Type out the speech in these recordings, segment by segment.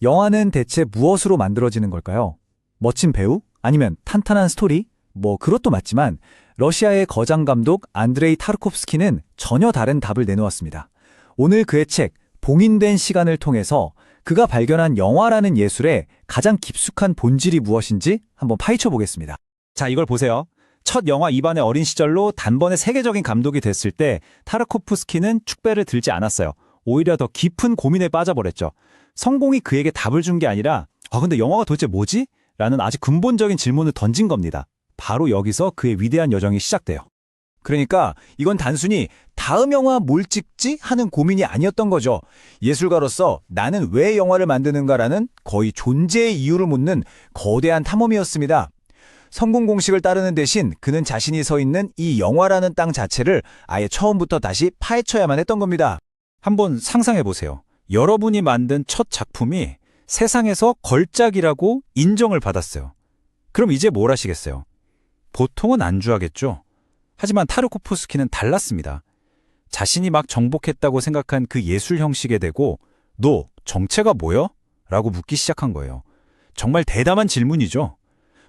영화는 대체 무엇으로 만들어지는 걸까요? 멋진 배우? 아니면 탄탄한 스토리? 그것도 맞지만 러시아의 거장 감독 안드레이 타르코프스키는 전혀 다른 답을 내놓았습니다. 오늘 그의 책 봉인된 시간을 통해서 그가 발견한 영화라는 예술의 가장 깊숙한 본질이 무엇인지 한번 파헤쳐 보겠습니다. 자, 이걸 보세요. 첫 영화 이반의 어린 시절로 단번에 세계적인 감독이 됐을 때 타르코프스키는 축배를 들지 않았어요. 오히려 더 깊은 고민에 빠져버렸죠. 성공이 그에게 답을 준 게 아니라 근데 영화가 도대체 뭐지? 라는 아주 근본적인 질문을 던진 겁니다. 바로 여기서 그의 위대한 여정이 시작돼요. 그러니까 이건 단순히 다음 영화 뭘 찍지? 하는 고민이 아니었던 거죠. 예술가로서 나는 왜 영화를 만드는가라는 거의 존재의 이유를 묻는 거대한 탐험이었습니다. 성공 공식을 따르는 대신 그는 자신이 서 있는 이 영화라는 땅 자체를 아예 처음부터 다시 파헤쳐야만 했던 겁니다. 한번 상상해 보세요. 여러분이 만든 첫 작품이 세상에서 걸작이라고 인정을 받았어요. 그럼 이제 뭘 하시겠어요? 보통은 안주하겠죠. 하지만 타르코프스키는 달랐습니다. 자신이 막 정복했다고 생각한 그 예술 형식에 대고 너 정체가 뭐여? 라고 묻기 시작한 거예요. 정말 대담한 질문이죠.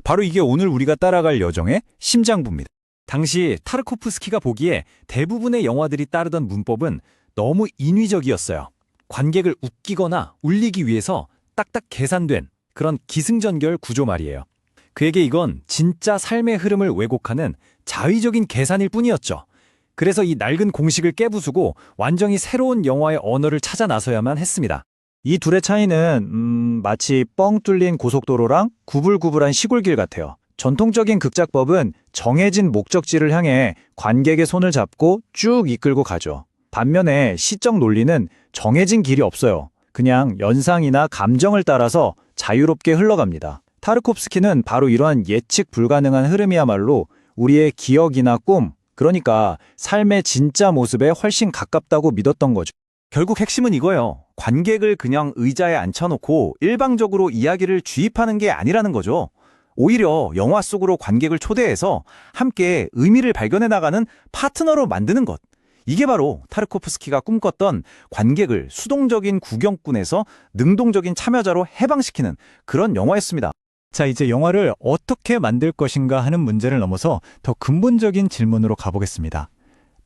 바로 이게 오늘 우리가 따라갈 여정의 심장부입니다. 당시 타르코프스키가 보기에 대부분의 영화들이 따르던 문법은 너무 인위적이었어요. 관객을 웃기거나 울리기 위해서 딱딱 계산된 그런 기승전결 구조 말이에요. 그에게 이건 진짜 삶의 흐름을 왜곡하는 자의적인 계산일 뿐이었죠. 그래서 이 낡은 공식을 깨부수고 완전히 새로운 영화의 언어를 찾아 나서야만 했습니다. 이 둘의 차이는 마치 뻥 뚫린 고속도로랑 구불구불한 시골길 같아요. 전통적인 극작법은 정해진 목적지를 향해 관객의 손을 잡고 쭉 이끌고 가죠. 반면에 시적 논리는 정해진 길이 없어요. 그냥 연상이나 감정을 따라서 자유롭게 흘러갑니다. 타르코프스키는 바로 이러한 예측 불가능한 흐름이야말로 우리의 기억이나 꿈, 그러니까 삶의 진짜 모습에 훨씬 가깝다고 믿었던 거죠. 결국 핵심은 이거예요. 관객을 그냥 의자에 앉혀놓고 일방적으로 이야기를 주입하는 게 아니라는 거죠. 오히려 영화 속으로 관객을 초대해서 함께 의미를 발견해 나가는 파트너로 만드는 것. 이게 바로 타르코프스키가 꿈꿨던 관객을 수동적인 구경꾼에서 능동적인 참여자로 해방시키는 그런 영화였습니다. 자, 이제 영화를 어떻게 만들 것인가 하는 문제를 넘어서 더 근본적인 질문으로 가보겠습니다.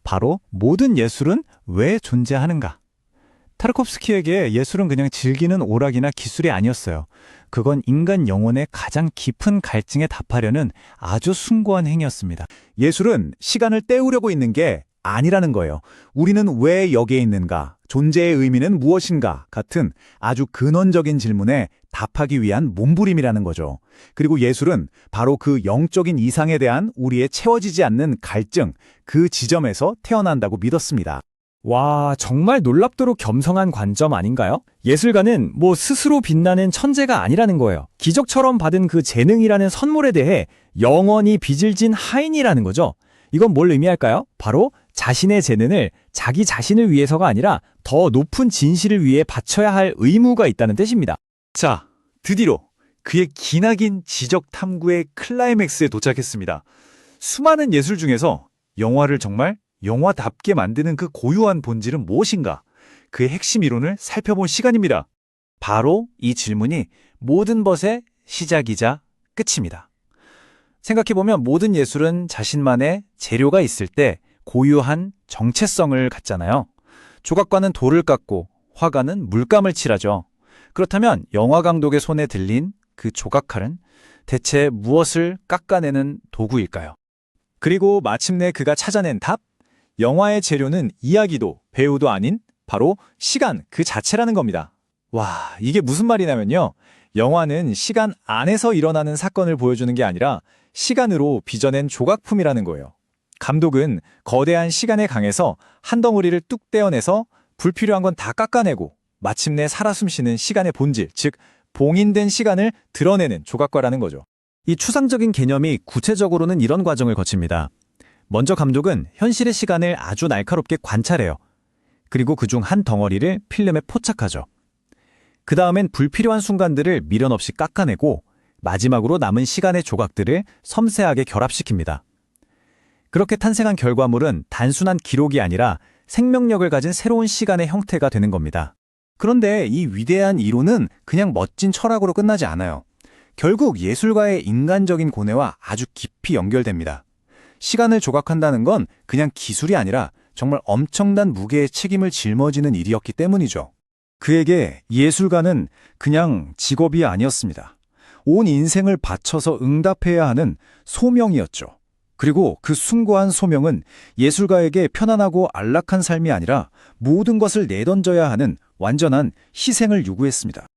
바로 모든 예술은 왜 존재하는가? 타르코프스키에게 예술은 그냥 즐기는 오락이나 기술이 아니었어요. 그건 인간 영혼의 가장 깊은 갈증에 답하려는 아주 숭고한 행위였습니다. 예술은 시간을 때우려고 있는 게 아니라는 거예요. 우리는 왜 여기에 있는가? 존재의 의미는 무엇인가? 같은 아주 근원적인 질문에 답하기 위한 몸부림이라는 거죠. 그리고 예술은 바로 그 영적인 이상에 대한 우리의 채워지지 않는 갈증, 그 지점에서 태어난다고 믿었습니다. 와, 정말 놀랍도록 겸손한 관점 아닌가요? 예술가는 스스로 빛나는 천재가 아니라는 거예요. 기적처럼 받은 그 재능이라는 선물에 대해 영원히 빚을 진 하인이라는 거죠. 이건 뭘 의미할까요? 바로 자신의 재능을 자기 자신을 위해서가 아니라 더 높은 진실을 위해 바쳐야 할 의무가 있다는 뜻입니다. 자, 드디어 그의 기나긴 지적 탐구의 클라이맥스에 도착했습니다. 수많은 예술 중에서 영화를 정말 영화답게 만드는 그 고유한 본질은 무엇인가? 그의 핵심 이론을 살펴볼 시간입니다. 바로 이 질문이 모든 것의 시작이자 끝입니다. 생각해보면 모든 예술은 자신만의 재료가 있을 때 고유한 정체성을 갖잖아요. 조각가는 돌을 깎고 화가는 물감을 칠하죠. 그렇다면 영화 감독의 손에 들린 그 조각칼은 대체 무엇을 깎아내는 도구일까요? 그리고 마침내 그가 찾아낸 답? 영화의 재료는 이야기도 배우도 아닌 바로 시간 그 자체라는 겁니다. 와, 이게 무슨 말이냐면요. 영화는 시간 안에서 일어나는 사건을 보여주는 게 아니라 시간으로 빚어낸 조각품이라는 거예요. 감독은 거대한 시간의 강에서 한 덩어리를 뚝 떼어내서 불필요한 건 다 깎아내고 마침내 살아 숨쉬는 시간의 본질, 즉 봉인된 시간을 드러내는 조각가라는 거죠. 이 추상적인 개념이 구체적으로는 이런 과정을 거칩니다. 먼저 감독은 현실의 시간을 아주 날카롭게 관찰해요. 그리고 그중 한 덩어리를 필름에 포착하죠. 그 다음엔 불필요한 순간들을 미련 없이 깎아내고 마지막으로 남은 시간의 조각들을 섬세하게 결합시킵니다. 그렇게 탄생한 결과물은 단순한 기록이 아니라 생명력을 가진 새로운 시간의 형태가 되는 겁니다. 그런데 이 위대한 이론은 그냥 멋진 철학으로 끝나지 않아요. 결국 예술가의 인간적인 고뇌와 아주 깊이 연결됩니다. 시간을 조각한다는 건 그냥 기술이 아니라 정말 엄청난 무게의 책임을 짊어지는 일이었기 때문이죠. 그에게 예술가는 그냥 직업이 아니었습니다. 온 인생을 바쳐서 응답해야 하는 소명이었죠. 그리고 그 숭고한 소명은 예술가에게 편안하고 안락한 삶이 아니라 모든 것을 내던져야 하는 완전한 희생을 요구했습니다.